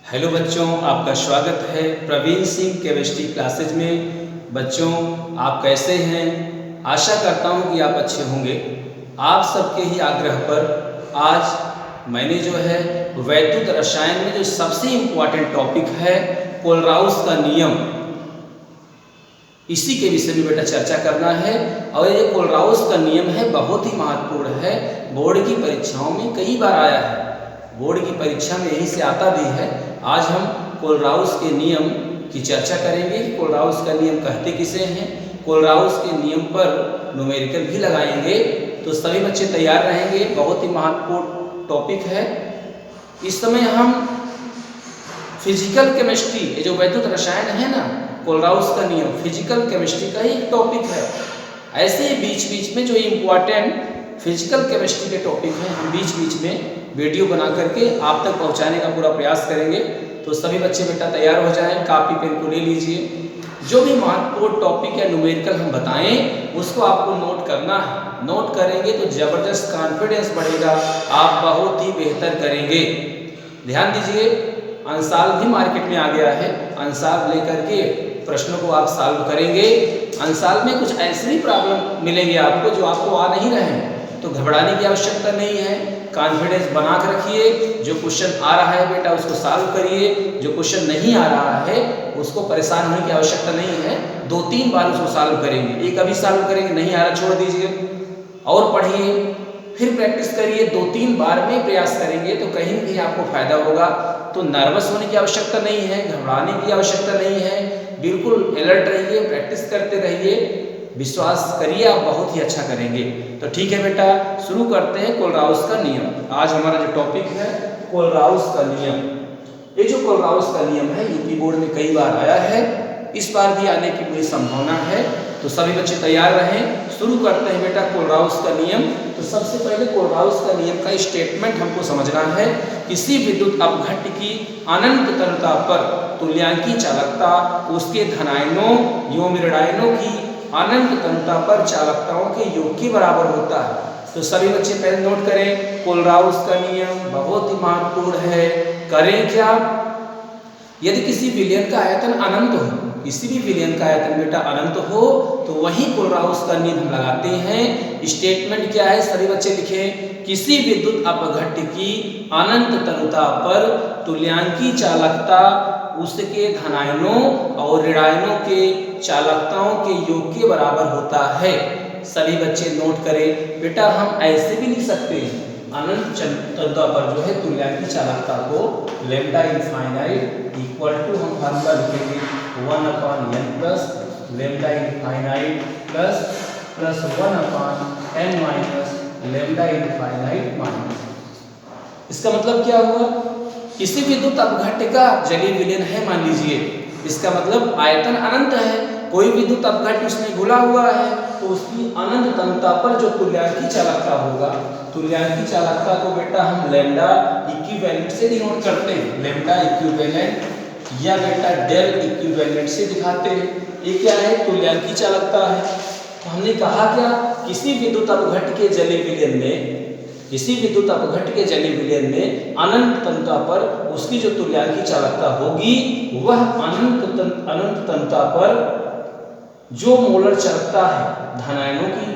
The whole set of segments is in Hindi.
हेलो बच्चों, आपका स्वागत है प्रवीण सिंह केमिस्ट्री क्लासेज में। बच्चों, आप कैसे हैं? आशा करता हूं कि आप अच्छे होंगे। आप सबके ही आग्रह पर आज मैंने जो है वैद्युत रसायन में जो सबसे इम्पोर्टेंट टॉपिक है कोलराउस का नियम, इसी के विषय में बेटा चर्चा करना है। और ये कोलराउस का नियम है बहुत ही महत्वपूर्ण है, बोर्ड की परीक्षाओं में कई बार आया है, बोर्ड की परीक्षा में यहीं से आता भी है। आज हम कोलराउस के नियम की चर्चा करेंगे। कोलराउस का नियम कहते किसे हैं, कोलराउस के नियम पर न्यूमेरिकल भी लगाएंगे। तो सभी बच्चे तैयार रहेंगे, बहुत ही महत्वपूर्ण टॉपिक है। इस समय हम फिजिकल केमिस्ट्री, ये जो वैद्युत रसायन है ना, कोलराउस का नियम फिजिकल केमिस्ट्री का ही एक टॉपिक है। ऐसे ही बीच बीच में जो इम्पोर्टेंट फिजिकल केमिस्ट्री के टॉपिक हैं, हम बीच बीच में वीडियो बना करके आप तक पहुंचाने का पूरा प्रयास करेंगे। तो सभी बच्चे बेटा तैयार हो जाएं, कापी पेन को ले लीजिए। जो भी महत्वपूर्ण टॉपिक या न्यूमेरिकल हम बताएं उसको आपको नोट करना है। नोट करेंगे तो जबरदस्त कॉन्फिडेंस बढ़ेगा, आप बहुत ही बेहतर करेंगे। ध्यान दीजिए, अंसाल भी मार्केट में आ गया है। अंसाल लेकर के प्रश्नों को आप सॉल्व करेंगे। अंसाल में कुछ ऐसे भी प्रॉब्लम मिलेंगे आपको जो आपको आ नहीं रहे हैं, तो घबराने की आवश्यकता नहीं है। कॉन्फिडेंस बना कर रखिए। जो क्वेश्चन आ रहा है बेटा उसको सॉल्व करिए, जो क्वेश्चन नहीं आ रहा है उसको परेशान होने की आवश्यकता नहीं है। 2-3 बार उसको सॉल्व करेंगे, एक अभी सॉल्व करेंगे, नहीं आ रहा छोड़ दीजिए और पढ़िए, फिर प्रैक्टिस करिए। 2-3 बार में प्रयास करेंगे तो कहीं न कहीं आपको फायदा होगा। तो नर्वस होने की आवश्यकता नहीं है, घबराने की आवश्यकता नहीं है, बिल्कुल अलर्ट रहिए, प्रैक्टिस करते रहिए, विश्वास करिए आप बहुत ही अच्छा करेंगे। तो ठीक है बेटा, शुरू करते हैं कोलराउस का नियम। आज हमारा जो टॉपिक है कोलराउस का नियम। ये जो कोलराउस का नियम है यूपी बोर्ड में कई बार आया है, इस बार भी आने की पूरी संभावना है। तो सभी बच्चे तैयार रहें, शुरू करते हैं बेटा कोलराउस का नियम। तो सबसे पहले कोलराउस का नियम का स्टेटमेंट हमको समझना है। किसी विद्युत अपघट्य की अनंत तरलता पर तुल्यांकी चालकता उसके धनायनों एवं ऋणायनों की अनंत तरलता पर चालकताओं के योग के बराबर होता है। तो सभी बच्चे पहले नोट करें, कोलराउस का नियम बहुत ही महत्वपूर्ण है। करें क्या? यदि किसी विलयन का आयतन अनंत हो, किसी भी विलयन का आयतन बेटा अनंत हो, तो वही कोलराउस का नियम हम लगाते हैं। स्टेटमेंट क्या है सभी बच्चे लिखें, किसी विद्युत अपघट्य की अनंत तरलता पर तुल्यांकी चालकता उसके धनायनों और ऋणायनों के चालकताओं के योग के बराबर होता है। सभी बच्चे नोट करें बेटा, हम ऐसे भी लिख सकते हैं अनंत तरलता पर जो है तुल्यांकी चालकता को लैम्डा इनफाइनाइट इक्वल टू, हम फार्मूला लिखेंगे 1/n plus lambda infinite plus 1/n minus lambda infinite minus. इसका मतलब क्या हुआ? किसी विद्युत अपघट्य का जलीय विलयन है मान लीजिए, इसका मतलब आयतन अनंत है, कोई विद्युत अपघट्य उसमें घुला हुआ है, तो उसकी अनंत तरलता पर जो तुल्यांकी चालकता होगा, तुल्यांकी चालकता को बेटा हम लैम्डा इक्विवेलेंट से डिनोट करते हैं। लैम्डा इक्विवेलेंट या बेटा डेल इक्विवेलेंट से दिखाते हैं। ये क्या है? तुल्यांकी चालकता है। तो हमने कहा क्या, किसी विद्युत अपघट्य के जलीय विलयन में, किसी विद्युत अपघट्य के जलीय विलयन में अनंत तरलता पर उसकी जो तुल्यांकी चालकता होगी, वह अनंत तरलता पर जो मोलर चालकता है, धनायनों की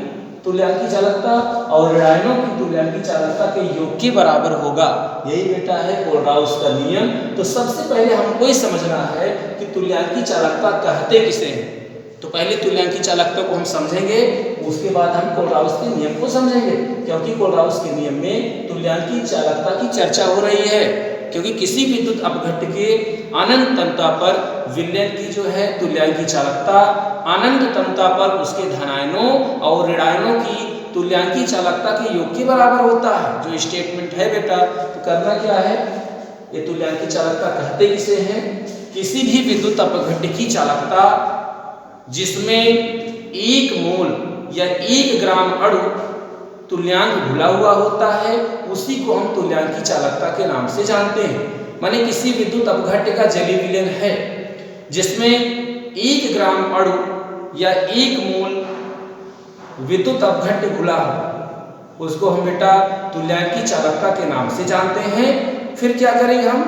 तुल्यांकी चालकता और ऋणायनों की तुल्यांकी चालकता के योग के बराबर होगा। यही बेटा है कोलराउस का नियम। तो सबसे पहले हमको ये समझना है कि तुल्यांकी चालकता कहते किसे हैं। तो पहले तुल्यांकी चालकता को हम समझेंगे, उसके बाद हम कोलराउस के नियम को समझेंगे, क्योंकि कोलराउस के नियम में तुल्यांकी चालकता की चर्चा हो रही है। क्योंकि किसी विद्युत अपघट्य के अनंत तरलता पर विलयन की जो है तुल्यांकी चालकता अनंत तरलता पर उसके धनायनों और ऋणायनों की तुल्यांकी चालकता के योग के बराबर होता है। जो स्टेटमेंट है बेटा, तो करना क्या है, ये तुल्यांकी चालकता कहते किसे हैं? किसी भी विद्युत अपघट्य की चालकता जिसमें 1 मोल या 1 ग्राम अणु तुल्यांक घुला हुआ होता है, उसी को हम तुल्यांकी चालकता के नाम से जानते हैं। माने किसी विद्युत अपघट्य का जलीय विलयन है जिसमें 1 ग्राम अणु या 1 मोल विद्युत अपघट्य घुला हो, उसको हम बेटा तुल्यांकी चालकता के नाम से जानते हैं। फिर क्या करेंगे हम,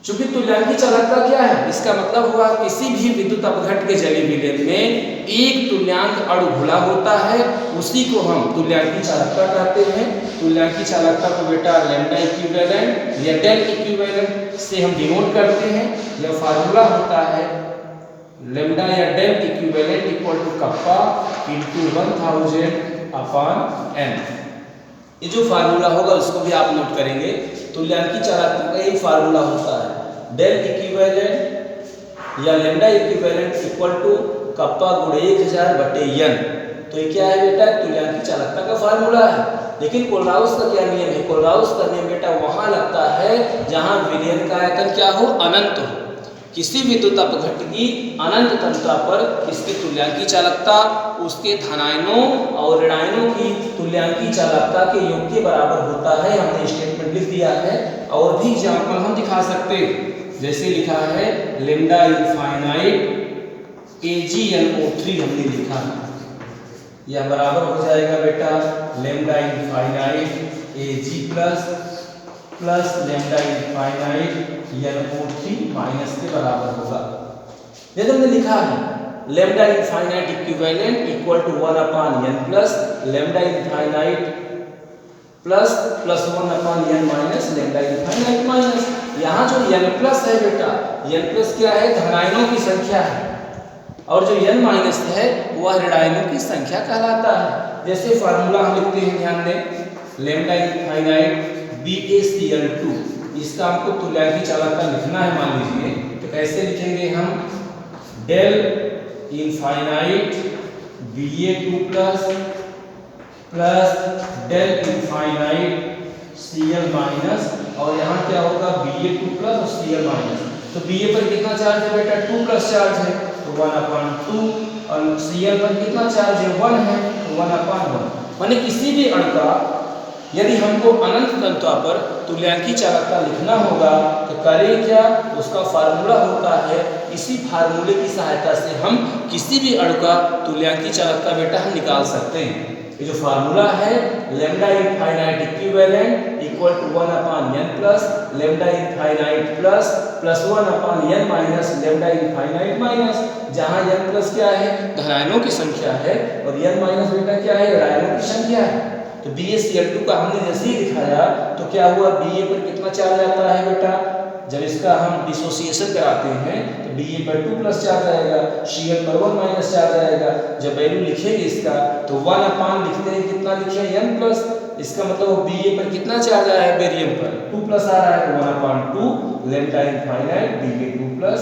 चूंकि तुल्यांकी चालकता क्या है, इसका मतलब हुआ किसी भी विद्युत अपघट के जलीय विलयन में एक तुल्यांक अणु घुला होता है, उसी को हम तुल्यांकी चालकता कहते हैं। तुल्यांकी चालकता को बेटा लैम्डा इक्विवेलेंट या डेल इक्विवेलेंट से हम डिनोट करते हैं। यह फार्मूला होता है लैम्डा या del equivalent equal to kappa into 1000 upon n। ये जो फार्मूला होगा उसको भी आप नोट करेंगे। तुल्यांकी चालकता का यही फार्मूला होता है, डेल इक्विवेलेंट या lambda equivalent equal to kappa गुणे 1000 बटे n। तो ये क्या है बेटा, तुल्यांकी चालकता का फार्मूला है। लेकिन कोलराउस का क्या नियम है, कोलराउस का नियम बेटा वहां लगता है जहां विलयन का आयतन क्या हो, अनंत हो। किसी विद्युत अपघट की अनंत तंत्रता पर इसकी तुल्यांकी चालकता उसके धनायनों और ऋणायनों की तुल्यांकी चालकता के योग के बराबर होता है। हमने स्टेटमेंट लिख दिया है और भी एग्जाम्पल हम दिखा सकते हैं। जैसे लिखा है लैम्डा इनफाइनाइट AgNO3 हमने लिखा है, यह बराबर हो जाएगा बेटा lambda infinite Ag plus lambda infinite NO3 minus के बराबर होगा। जैसे हमने लिखा है lambda infinite equivalent equal to 1 upon n plus lambda infinite plus 1 upon n minus lambda infinite minus. यहाँ जो n प्लस है बेटा, n प्लस क्या है, धनायनों की संख्या है, और जो n माइनस है वह ऋणायनों की संख्या कहलाता है। जैसे फार्मूला हम लिखते हैं, ध्यान दें, लैम्डा इनफाइनाइट BaCl2, इसका हमको तुल्यांकी चालकता लिखना है। मान लीजिए तो कैसे लिखेंगे हम, del infinite Ba2 plus del infinite Cl minus, और यहाँ क्या होगा Ba2 प्लस और Cl माइनस। तो Ba पर कितना चार्ज है बेटा, 2 प्लस चार्ज है तो 1/2, और Cl पर कितना चार्ज है, 1 है तो 1/1। माने किसी भी अणु का यदि हमको अनंत तंत्रता पर तुल्यांकी चालकता लिखना होगा तो करें क्या, उसका फार्मूला होता है। इसी फार्मूले की सहायता से हम किसी भी अणु का तुल्यांकी चालकता बेटा हम निकाल सकते हैं। ये जो फार्मूला है lambda infinite equivalent equal to 1 upon n plus lambda infinite plus 1 upon n minus lambda infinite minus, जहां n प्लस क्या है, धनायनों की संख्या है, और n माइनस बेटा क्या है, ऋणायनों की संख्या है। तो BaCl2 का हमने जैसे ही दिखाया तो क्या हुआ, Ba पर कितना चार्ज आता है बेटा, जब इसका हम डिसोसिएशन कराते हैं तो Ba पर 2 प्लस चार्ज आएगा, Cl पर 1 माइनस चार्ज आएगा। जब वैल्यू लिखेंगे इसका तो 1 अपॉन लिखते हैं, कितना लिखे n प्लस, इसका मतलब Ba पर कितना चार्ज आया है, बेरियम पर 2 प्लस आ रहा है तो 1/2 lambda infinite Ba2 plus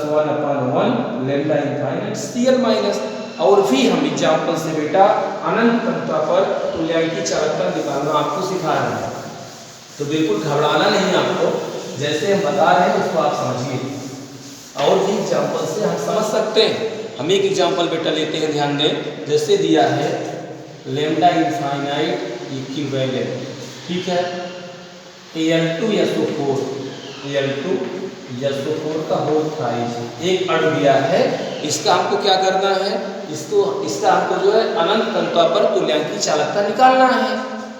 1 upon 1 lambda infinite Cl minus. और भी हम एग्जाम्पल से बेटा अनंत तंत्रता पर तुल्यांकी चालकता निकालना आपको सिखा रहे हैं, तो बिल्कुल घबराना नहीं आपको, जैसे हम बता रहे हैं उसको आप समझिए। और भी एग्जाम्पल से हम समझ सकते हैं। हम एक एग्जाम्पल बेटा लेते हैं, ध्यान दें, जैसे दिया है लैम्डा इनफाइनाइट इक्विवेलेंट, ठीक है, Al2SO4 का होल साइज एक अणु दिया है, इसका हमको क्या करना है, इसका हमको जो है अनंत तंत्रता पर तुल्यांकी चालकता निकालना है।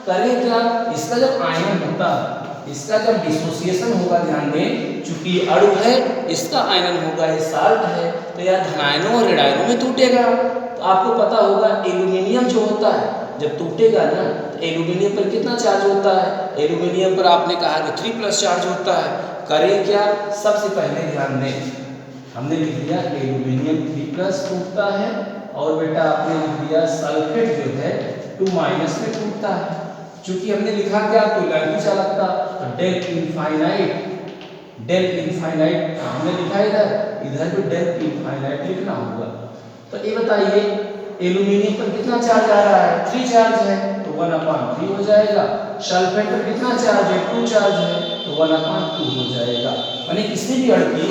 करें क्या, इसका जब आयनन होता है, इसका जब डिसोसिएशन होगा, ध्यान दें, चूंकि अणु है इसका आयनन होगा, ये साल्ट है, तो यह धनायनों और ऋणायनों में टूटेगा। तो आपको पता होगा एल्यूमिनियम जो होता है जब टूटेगा ना तो एल्यूमिनियम पर कितना चार्ज होता है, एल्यूमिनियम पर आपने कहा कि 3 प्लस चार्ज होता है। करें क्या, सबसे पहले ध्यान दें, हमने लिख दिया एल्यूमिनियम 3 प्लस टूटता है, और बेटा आपने लिख दिया सल्फेट जो है 2 माइनस में टूटता है। चूंकि हमने लिखा क्या, तुल्यांकी चालकता, डेल इनफाइनाइट हमने लिखा इधर भी डेल इनफाइनाइट लिखना होगा। तो ये बताइए एल्यूमिनियम पर कितना चार्ज आ रहा है, 3 चार्ज है तो 1/3 हो जाएगा। सल्फेट पर कितना चार्ज है, 2 चार्ज है तो 1/2 हो जाएगा। यानी किसी भी अणु की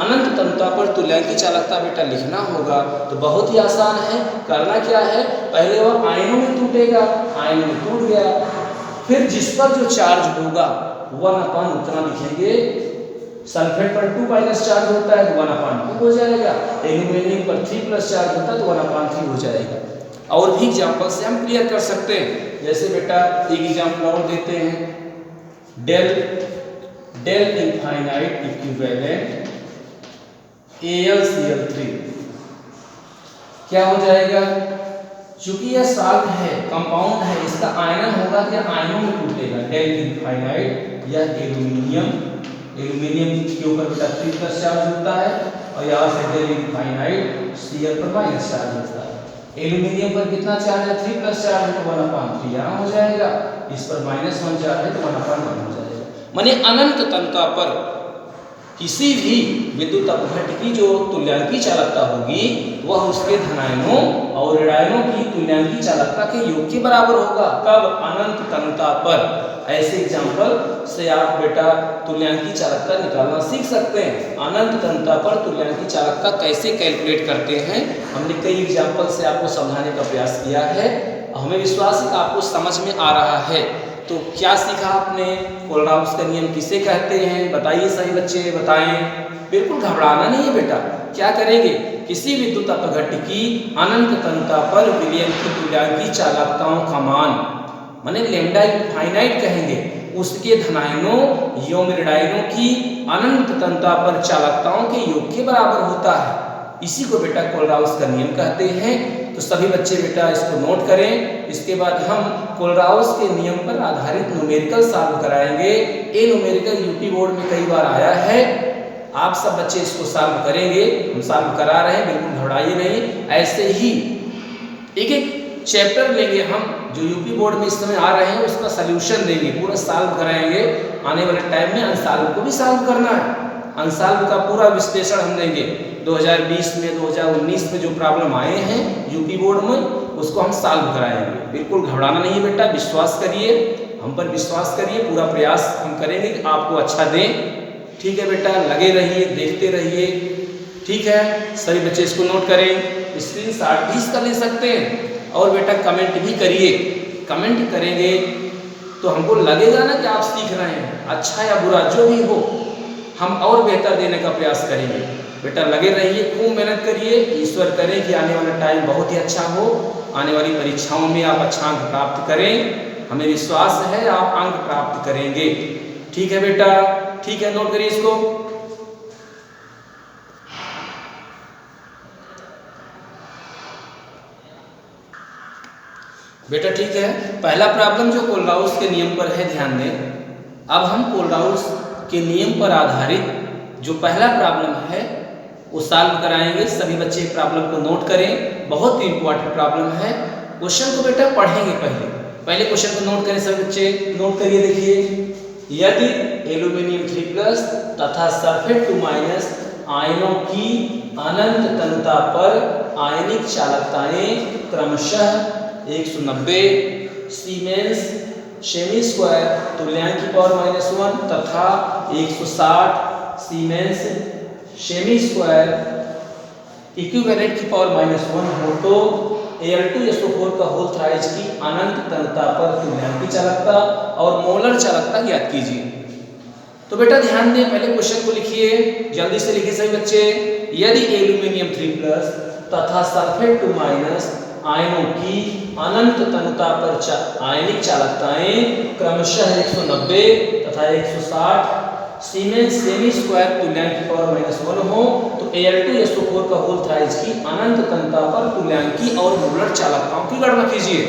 अनंत तंत्रता पर तुल्यांकी चालकता बेटा लिखना होगा तो बहुत ही आसान है। करना क्या है, पहले वह आयनों में टूटेगा, आयनों में टूट गया, फिर जिस पर जो चार्ज होगा 1/, उतना लिखेंगे। सल्फेट पर 2 माइनस चार्ज होता है तो 1/2 हो जाएगा, एल्यूमिनियम पर 3 प्लस चार्ज होता है तो 1/3 हो जाएगा। और भी एग्जाम्पल से हम क्लियर कर सकते हैं। जैसे बेटा एक एग्जाम्पल और देते हैं, डेल इनफाइनाइट इक्विवेलेंट AlCl3 क्या हो जाएगा? चूंकि यह साल्ट है, कंपाउंड है, इसका आयनन होगा क्या? आयनों में टूटेगा। डेल इनफाइनाइट या एल्यूमिनियम के ऊपर बेटा 3+ चार्ज होता है और यहाँ से डेल इनफाइनाइट Cl पर माइनस चार्ज होता है। एल्यूमिनियम पर कितना चार्ज है? 3+ चार्ज है तो 1/3 यहाँ हो जाएगा। इस पर -1 चार्ज है तो 1/1 हो जाएगा। माने अनंत तनका पर किसी भी विद्युत अपघट की जो तुल्यांकी चालकता होगी वह उसके धनायनों और ऋणायनों की तुल्यांकी चालकता के योग के बराबर होगा। कब? अनंत तनता पर। ऐसे एग्जांपल से आप बेटा तुल्यांकी चालकता निकालना सीख सकते हैं। अनंत तनता पर तुल्यांकी चालकता कैसे कैलकुलेट करते हैं, हमने कई एग्जांपल से आपको समझाने का प्रयास किया है। हमें विश्वास है कि आपको समझ में आ रहा है। तो क्या सीखा आपने? कोलराउस का नियम किसे कहते हैं? बताइए सभी बच्चे, बताएं। बिल्कुल घबराना नहीं है बेटा। क्या करेंगे? किसी विद्युत अपघट की अनंत तनता पर विलयन की तुल्यांकी चालकताओं का मान माने लैम्डा इनफाइनाइट कहेंगे, उसके धनायनों एवं ऋणायनों की अनंत तनता पर चालकताओं के योग के बराबर होता है। इसी को बेटा कोलराउस का नियम कहते हैं। तो सभी बच्चे बेटा इसको नोट करें। इसके बाद हम कोलराउस के नियम पर आधारित न्यूमेरिकल सॉल्व कराएंगे। ये न्यूमेरिकल यूपी बोर्ड में कई बार आया है। आप सब बच्चे इसको सॉल्व करेंगे, हम सॉल्व करा रहे हैं, बिल्कुल घबराइए नहीं। ऐसे ही एक एक चैप्टर लेंगे हम जो यूपी बोर्ड में इस समय आ रहे हैं, उसका सल्यूशन देंगे, पूरा सॉल्व कराएंगे। आने वाले टाइम में अनसॉल्व को भी सॉल्व करना है। अनसॉल्व का पूरा विश्लेषण हम देंगे। 2020 में 2019 में जो प्रॉब्लम आए हैं यूपी बोर्ड में, उसको हम सॉल्व कराएंगे। बिल्कुल घबराना नहीं है बेटा, विश्वास करिए, हम पर विश्वास करिए। पूरा प्रयास हम करेंगे कि आपको अच्छा दें। ठीक है बेटा, लगे रहिए, देखते रहिए। ठीक है, सभी बच्चे इसको नोट करें, स्क्रीनशॉट भी इसका ले सकते हैं और बेटा कमेंट भी करिए। कमेंट करेंगे तो हमको लगेगा ना कि आप सीख रहे हैं। अच्छा या बुरा जो भी हो, हम और बेहतर देने का प्रयास करेंगे। बेटा लगे रहिए, खूब मेहनत करिए। ईश्वर करें कि आने वाला टाइम बहुत ही अच्छा हो, आने वाली परीक्षाओं में आप अच्छा अंक प्राप्त करें। हमें विश्वास है आप अंक प्राप्त करेंगे। ठीक है बेटा, ठीक है, नोट करिए इसको। बेटा ठीक है, पहला प्रॉब्लम जो कोलराउस के नियम पर है, ध्यान दें। अब हम कोलराउस के नियम पर आधारित जो पहला प्रॉब्लम है वो सॉल्व कराएंगे। सभी बच्चे प्रॉब्लम को नोट करें, बहुत ही इंपॉर्टेंट प्रॉब्लम है। क्वेश्चन को बेटा पढ़ेंगे, पहले क्वेश्चन को नोट करें। सभी बच्चे नोट करिए। देखिए, यदि एल्यूमिनियम 3+ तथा सल्फेट 2- आयनों की अनंत तनता पर आयनिक चालकताएं क्रमशः 190 सीमेंस सेमी स्क्वायर तुल्यांकी पावर -1 तथा 160 सीमेंस सेमी स्क्वायर इक्विवेलेंट की पावर -1 हो तो Al2SO4 का होल थ्राइज की अनंत तनता पर तुल्यांकी चालकता और मोलर चालकता ज्ञात कीजिए। तो बेटा ध्यान दें, पहले क्वेश्चन को लिखिए, जल्दी से लिखिए सभी बच्चे। यदि एल्यूमिनियम 3+ तथा सल्फेट 2- आयनों की अनंत तनता पर आयनिक चालकताएं क्रमशः 190 तथा 160 सीमेंस सेमी स्क्वायर तुल्यांकी पावर -1 हो तो Al2SO4 का होल थ्राइज की अनंत तनता पर तुल्यांकी और मोलर चालकताओं की गणना कीजिए।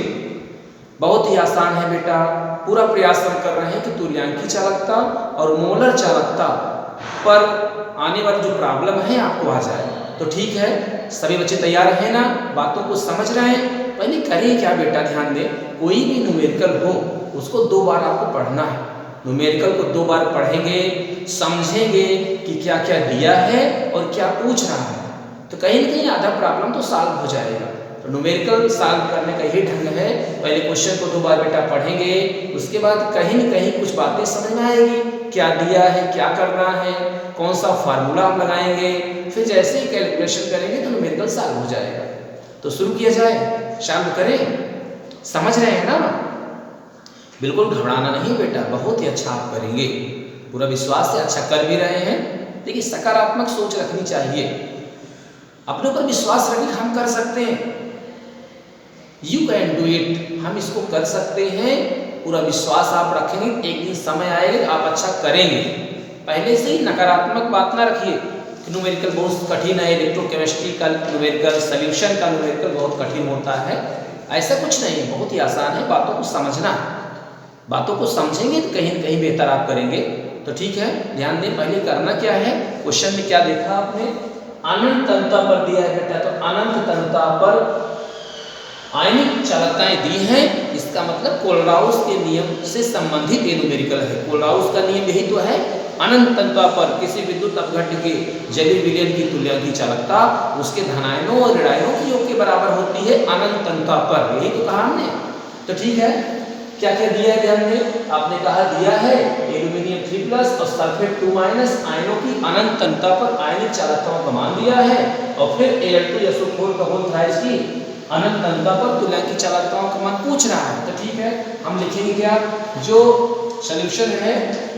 बहुत ही आसान है बेटा, पूरा प्रयास हम कर रहे हैं कि तुल्यांकी चालकता और मोलर चालकता पर आने वाली जो प्रॉब्लम है आपको आ जाए। तो ठीक है, सभी बच्चे तैयार हैं ना, बातों को समझ रहे हैं? पहले करिए क्या बेटा, ध्यान दें, कोई भी न्यूमेरिकल हो उसको 2 बार आपको पढ़ना है। न्यूमेरिकल को 2 बार पढ़ेंगे, समझेंगे कि क्या क्या दिया है और क्या पूछ रहा है, तो कहीं ना कहीं आधा प्रॉब्लम तो सॉल्व हो जाएगा। तो न्यूमेरिकल सॉल्व करने का यही ढंग है, पहले क्वेश्चन को 2 बार बेटा पढ़ेंगे, उसके बाद कहीं न कहीं कुछ बातें समझ में आएगी, क्या दिया है, क्या करना है, कौन सा फार्मूला हम लगाएंगे, फिर जैसे ही कैलकुलेशन करेंगे तो न्यूमेरिकल सॉल्व हो जाएगा। तो शुरू किया जाए, सॉल्व करें। समझ रहे हैं ना? बिल्कुल घबराना नहीं बेटा, बहुत ही अच्छा आप करेंगे, पूरा विश्वास से अच्छा कर भी रहे हैं। देखिए, सकारात्मक सोच रखनी चाहिए, अपने ऊपर विश्वास रखिए, हम कर सकते हैं। यू कैन डू इट, हम इसको कर सकते हैं। पूरा विश्वास आप रखेंगे, एक दिन समय आएगा आप अच्छा करेंगे। पहले से ही नकारात्मक बात ना रखिए। न्यूमेरिकल बहुत कठिन है, इलेक्ट्रोकेमिस्ट्री का न्यूमेरिकल, सॉल्यूशन का न्यूमेरिकल बहुत कठिन होता है, ऐसा कुछ नहीं है, बहुत ही आसान है। बातों को समझना है, बातों को समझेंगे तो कहीं न कहीं बेहतर आप करेंगे। तो ठीक है, ध्यान दें। पहले करना क्या है, क्वेश्चन में क्या देखा आपने, अनंत तन्यता पर दिया है बेटा, तो अनंत तन्यता पर आयनिक चालकताएं दी हैं, इसका मतलब कोलराउस के नियम से संबंधित ये न्यूमेरिकल है। कोलराउस का नियम यही तो है, अनंत तन्यता पर किसी विद्युत अपघट्य के जलीय विलयन की तुल्यांकी चालकता उसके धनायनों और ऋणायनों की योग के बराबर होती है अनंत तन्यता पर, यही तो कहा हमने। तो ठीक है, क्या क्या दिया है ध्यान दें, आपने कहा दिया है एल्यूमिनियम 3+ और सल्फेट 2- आयनों की अनंत तन्यता पर आयनिक चालकताओं का मान दिया है, और फिर Al2SO4 का होल थ्राइस की अनंत तन्यता पर तुल्यांकी चालकताओं का मान पूछ रहा है। तो ठीक है, हम लिखेंगे क्या, जो सॉल्यूशन है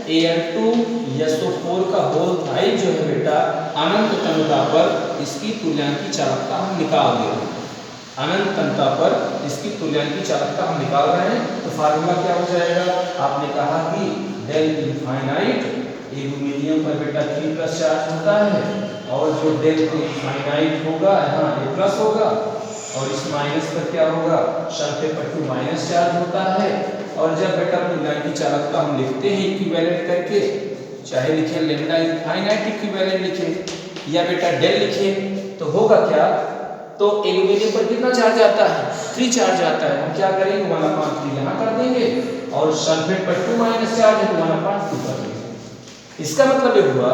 Al2SO4 का होल थ्राइस जो है बेटा अनंत तन्यता पर इसकी तुल्यांकी चालकता हम निकाल देंगे। अनंत तन्यता पर इसकी तुल्यांकी चालकता हम निकाल रहे हैं, तो फार्मूला क्या हो जाएगा, आपने कहा कि डेल इनफाइनाइट एल्यूमिनियम पर बेटा 3+ चार्ज होता है, और जो डेल इनफाइनाइट होगा यहाँ A+ होगा, और इस माइनस पर क्या होगा, सल्फेट पर 2- चार्ज होता है। और जब बेटा तुल्यांकी चालकता हम लिखते हैं इक्विवेलेंट करके, चाहे लिखें लैम्डा इनफाइनाइट इक्विवेलेंट लिखें या बेटा डेल लिखें, तो होगा क्या, तो एल्यूमिनियम पर कितना चार्ज आता है, 3 चार्ज आता है, हम क्या करेंगे 1/3 यहाँ कर देंगे, और सल्फेट पर 2- चार्ज है तो 1/2 कर देंगे। इसका मतलब ये हुआ,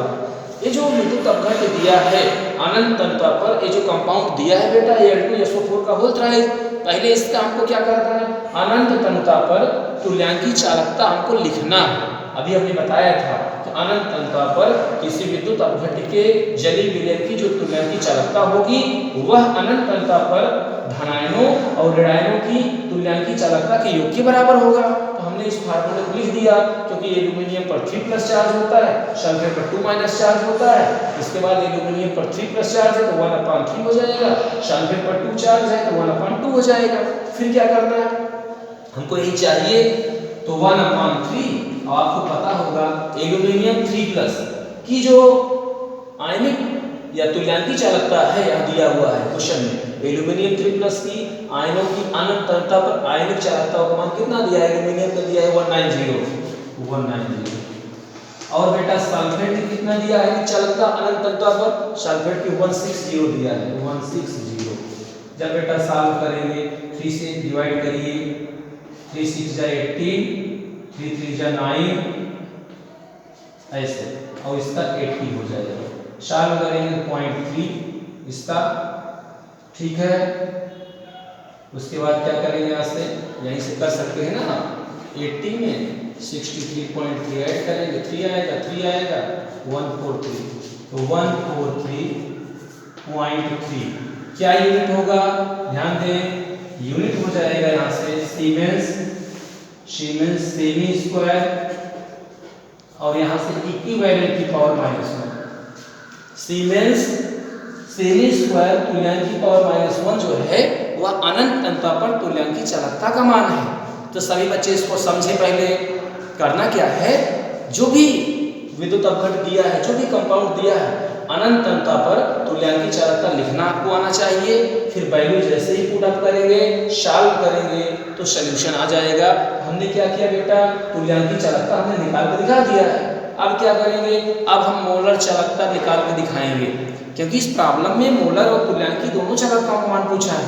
ये जो विद्युत अपघट्य दिया है अनंत तन्यता पर, ये जो कंपाउंड दिया है बेटा Al2SO4 का होल थ्राइस, पहले इसका हमको क्या करना है, अनंत तन्यता पर तुल्यांकी चालकता हमको लिखना है। अभी हमने बताया था कि अनंत तन्यता पर किसी विद्युत अपघट्य के जलीय विलयन की जो तुल्यांकी चालकता होगी वह अनंत तन्यता पर धनायनों और ऋणायनों की तुल्यांकी चालकता के योग के बराबर होगा। तो हमने इस फार्मूले को लिख दिया, क्योंकि एल्यूमिनियम पर 3+ चार्ज होता है, सल्फेट पर 2- चार्ज होता है, इसके बाद एल्यूमिनियम पर 3+ चार्ज है तो 1/3 हो जाएगा, सल्फेट पर 2 चार्ज है तो 1/2 हो जाएगा। फिर क्या करना है, हमको यही चाहिए, तो 1/3, और आपको पता होगा एल्यूमिनियम 3+ की जो आयनिक या तुल्यांकी चालकता है यहाँ दिया हुआ है क्वेश्चन में, एल्यूमिनियम 3+ की आयनों की अनंत तन्यता पर आयनिक चालकता का मान कितना दिया है, एल्यूमिनियम का दिया है 190, और बेटा सल्फेट की कितना दिया है चालकता अनंत तन्यता पर, सल्फेट की 160 दिया है, 160। जब बेटा सॉल्व करेंगे 3 से डिवाइड करिए, 3 6 जा 18, 3 3 जा 9, ऐसे, और इसका 80 हो जाएगा। सॉल्व करेंगे 0.3 इसका, ठीक है। उसके बाद क्या करेंगे, यहाँ से यहीं से कर सकते हैं ना, 80 में 63.3 ऐड करेंगे, 3 आएगा 143, तो 143.3 क्या यूनिट होगा, ध्यान दें, यूनिट हो जाएगा यहाँ से सीमेंस सेमी स्क्वायर, और यहाँ से इक्विवेलेंट की पावर -1, सीमेंस सेमी स्क्वायर तुल्यांकी पावर -1 जो है वह अनंत तन्यता पर तुल्यांकी चालकता का मान है। तो सभी बच्चे इसको समझे। पहले करना क्या है, जो भी विद्युत अपघट्य दिया है, जो भी कंपाउंड दिया है, अनंत तन्यता पर तुल्यांकी चालकता लिखना आपको आना चाहिए। फिर वैल्यू जैसे ही पुट अप करेंगे, सॉल्व करेंगे तो सॉल्यूशन आ जाएगा। हमने क्या किया बेटा, तुल्यांकी चालकता हमने निकाल के दिखा दिया है। अब क्या करेंगे, अब हम मोलर चालकता निकाल के दिखाएंगे, क्योंकि इस प्रॉब्लम में मोलर और तुल्यांकी दोनों चालकताओं का मान पूछा है।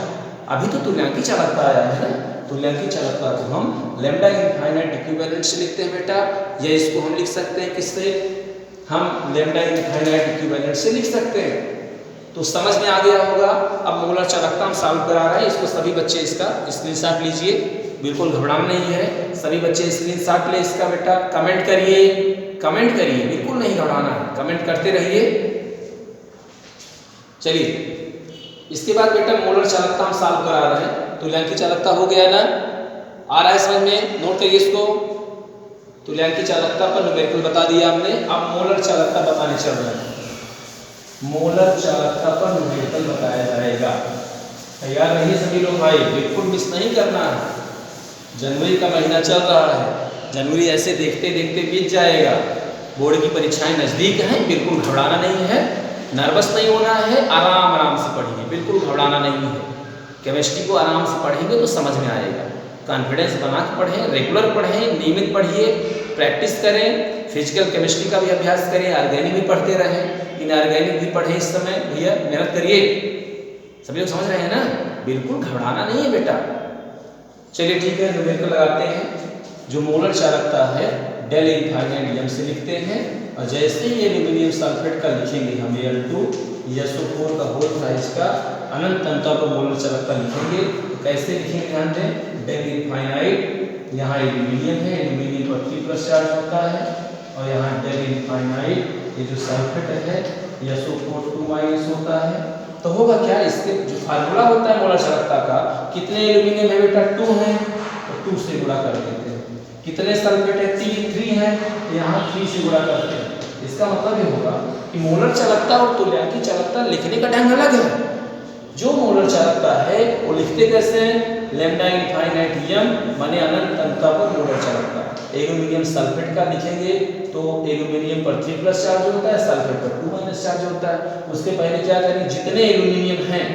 अभी तो तुल्यांकी चालकता आया है ना, तुल्यांकी चालकता को हम लैम्डा इनफाइनाइट इक्विवेलेंट से लिखते हैं बेटा, या इसको हम लिख सकते हैं किससे, हम लैम्डा इनफाइनाइट इक्विवेलेंट से लिख सकते हैं। तो समझ में आ गया होगा। अब मोलर चालकता हम सॉल्व करा रहे हैं, इसको सभी बच्चे इसका स्क्रीनशॉट लीजिए, बिल्कुल घबराना नहीं है। सभी बच्चे स्क्रीनशॉट ले इसका बेटा, कमेंट करिए, बिल्कुल नहीं घबराना है, कमेंट करते रहिए। चलिए, इसके बाद बेटा मोलर चालकता हम सॉल्व करा रहे हैं। तुल्यांकी चालकता हो गया ना, आ रहा है समझ में, नोट करिए इसको। तुल्यांकी चालकता पर न्यूमेरिकल बता दिया हमने, अब मोलर चालकता बताने चल रहे हैं। मोलर चालकता पर न्यूमेरिकल बताया जाएगा। तैयार रहिए सभी लोग भाई, बिल्कुल मिस नहीं करना है। जनवरी का महीना चल रहा है, जनवरी ऐसे देखते देखते बीत जाएगा, बोर्ड की परीक्षाएं नज़दीक हैं, बिल्कुल घबराना नहीं है, नर्वस नहीं होना है, आराम आराम से पढ़िए, बिल्कुल घबराना नहीं है। केमिस्ट्री को आराम से पढ़ेंगे तो समझ में आएगा। कॉन्फिडेंस बना के पढ़ें, रेगुलर पढ़ें, नियमित पढ़िए, प्रैक्टिस करें, फिजिकल केमिस्ट्री का भी अभ्यास करें, ऑर्गेनिक भी पढ़ते रहें, इनऑर्गेनिक भी पढ़ें। इस समय भैया मेहनत करिए। सभी लोग समझ रहे हैं ना? बिल्कुल घबराना नहीं है बेटा। चलिए ठीक है, न्यूमेरिकल लगाते हैं। जो मोलर चालकता है डेल इनफाइनाइट एम से लिखते हैं, और जैसे ही एल्यूमिनियम सल्फेट का लिखेंगे हम Al2SO4 का होल साइज का अनंत अंतर पर मोलर चालकता लिखेंगे। तो कैसे लिखेंगे ध्यान दें, डेल इनफाइनाइट, यहाँ एल्यूमिनियम है, एल्यूमिनियम पर 3+ चार्ज होता है, और यहाँ डेल इनफाइनाइट ये जो सल्फेट है SO4 2- होता है। तो होगा क्या, इसके जो फार्मूला होता है मोलर चालकता का, कितने एल्यूमिनियम है बेटा 2 है, तो 2 से गुणा कर देते हैं। कितने सल्फेट है 3 है, यहाँ 3 से गुणा करते हैं। इसका मतलब ये होगा कि मोलर चालकता और तुल्यांकी चालकता लिखने का ढंग अलग है। जो मोलर चालकता है वो लिखते कैसे हैं, लैम्डा इनफाइनाइट एम माने अनंत अंतर पर मोलर चालकता। एल्यूमिनियम सल्फेट का लिखेंगे तो एल्यूमिनियम पर 3+ चार्ज होता है, सल्फेट पर 2- चार्ज होता है। उसके पहले क्या करेंगे, जितने एल्यूमिनियम हैं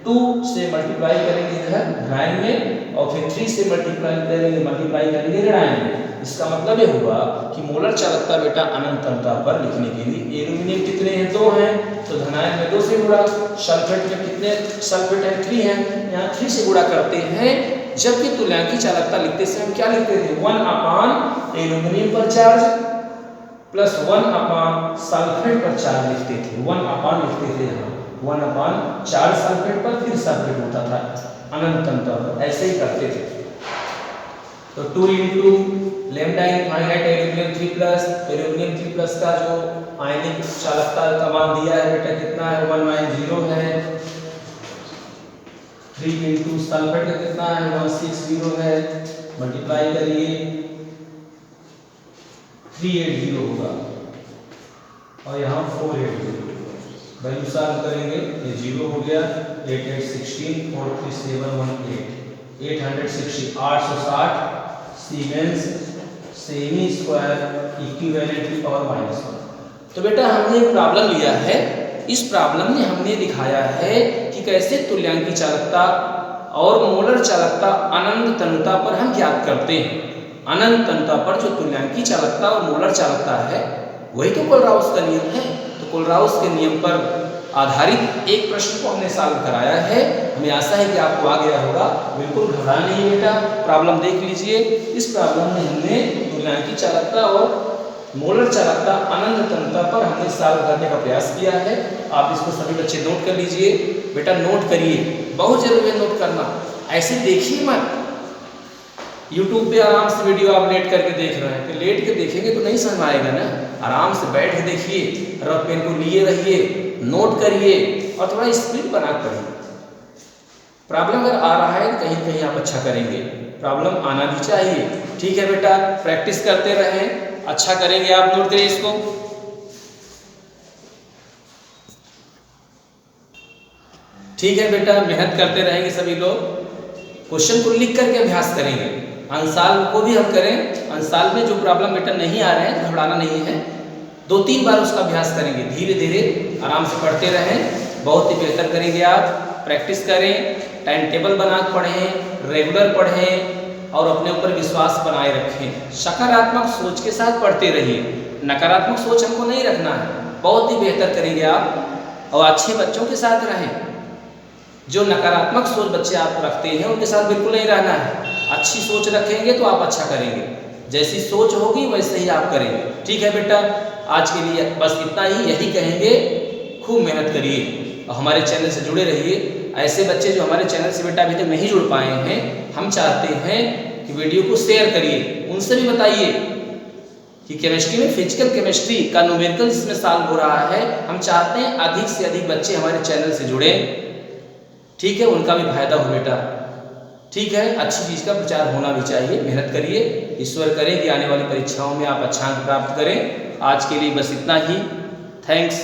2 से मल्टीप्लाई करेंगे इधर ऋणायन में, और फिर 3 से मल्टीप्लाई करेंगे ऋणायन में। इसका मतलब ये हुआ कि मोलर चालकता बेटा अनंत अंतर पर लिखने के लिए एल्यूमिनियम कितने हैं 2 हैं, तो धनायन में 2 से गुणा, सल्फेट में कितने सल्फेट है 3 हैं, यहाँ 3 से गुणा करते हैं। जबकि तुल्यांकी चालकता लिखते समय हम क्या लिखते थे, 1 एल्यूमिनियम पर चार्ज प्लस 1 सल्फेट पर चार्ज लिखते थे। 1 लिखते थे यहाँ, 1 चार्ज सल्फेट पर, फिर सल्फेट होता था अनंत अंतर पर, ऐसे ही करते थे। तो 2 इंटू लैम्डा इनफाइनाइट एल्यूमिनियम 3+ का जो आयनिक चालकता का मान दिया है बेटा कितना है, 190 है। 3 इंटू सल्फेट का कितना है, 160 है, मल्टीप्लाई करिए 380 होगा, और यहाँ 480 वैल्यू सॉल्व करेंगे, ये 0 हो गया, 8 8 16 4 3 7 1 8 860 860 सीमेंस सेमी स्क्वायर इक्विवेलेंट की पावर -1। तो बेटा हमने एक प्रॉब्लम लिया है, इस प्रॉब्लम में हमने दिखाया है कि कैसे तुल्यांकी चालकता और मोलर चालकता अनंत तनुता पर हम ज्ञात करते हैं। अनंत तनुता पर जो तुल्यांकी चालकता और मोलर चालकता है वही तो कोलराउस का नियम है। तो कोलराउस के नियम पर आधारित एक प्रश्न को हमने सॉल्व कराया है। हमें आशा है कि आपको आ गया होगा। बिल्कुल घबराना नहीं बेटा, प्रॉब्लम देख लीजिए। इस प्रॉब्लम में हमने तुल्यांकी चालकता और मोलर चालकता अनंत तनुता पर हमने सॉल्व करने का प्रयास किया है। आप इसको सभी बच्चे नोट कर लीजिए। बेटा नोट करिए, बहुत जरूरी है नोट करना। ऐसे देखिए मत, YouTube पे आराम से वीडियो आप लेट करके देख रहे हैं, तो लेट के देखेंगे तो नहीं समझ आएगा ना। आराम से बैठ के देखिए, रफ पेन को लिए रहिए, नोट करिए और थोड़ा स्पीड बना कर पढ़िए। प्रॉब्लम अगर आ रहा है कहीं कहीं आप अच्छा करेंगे, प्रॉब्लम आना भी चाहिए। ठीक है बेटा, प्रैक्टिस करते रहें, अच्छा करेंगे आप। नोट करिए इसको। ठीक है बेटा, मेहनत करते रहेंगे सभी लोग। क्वेश्चन को लिख करके अभ्यास करेंगे। अंशाल को भी हम करें। अंशाल में जो प्रॉब्लम बेटा नहीं आ रहे हैं, घबराना नहीं है, 2-3 बार उसका अभ्यास करेंगे। धीरे धीरे आराम से पढ़ते रहें, बहुत ही बेहतर करेंगे आप। प्रैक्टिस करें, टाइम टेबल बना कर पढ़ें, रेगुलर पढ़ें और अपने ऊपर विश्वास बनाए रखें। सकारात्मक सोच के साथ पढ़ते रहिए, नकारात्मक सोच हमको नहीं रखना है। बहुत ही बेहतर करेंगे आप और अच्छे बच्चों के साथ रहें। जो नकारात्मक सोच बच्चे आप रखते हैं उनके साथ बिल्कुल नहीं रहना है। अच्छी सोच रखेंगे तो आप अच्छा करेंगे, जैसी सोच होगी वैसे ही आप करेंगे। ठीक है बेटा, आज के लिए बस इतना ही, यही कहेंगे। खूब मेहनत करिए और हमारे चैनल से जुड़े रहिए। ऐसे बच्चे जो हमारे चैनल से बेटा अभी तक नहीं जुड़ पाए हैं, हम चाहते हैं कि वीडियो को शेयर करिए, उनसे भी बताइए कि केमिस्ट्री में फिजिकल केमिस्ट्री का न्यूमेरिकल जिसमें सॉल्व हो रहा है, हम चाहते हैं अधिक से अधिक बच्चे हमारे चैनल से जुड़ें। ठीक है, उनका भी फायदा हो बेटा। ठीक है, अच्छी चीज़ का प्रचार होना भी चाहिए। मेहनत करिए, ईश्वर करें कि आने वाली परीक्षाओं में आप अच्छा अंक प्राप्त करें। आज के लिए बस इतना ही। थैंक्स।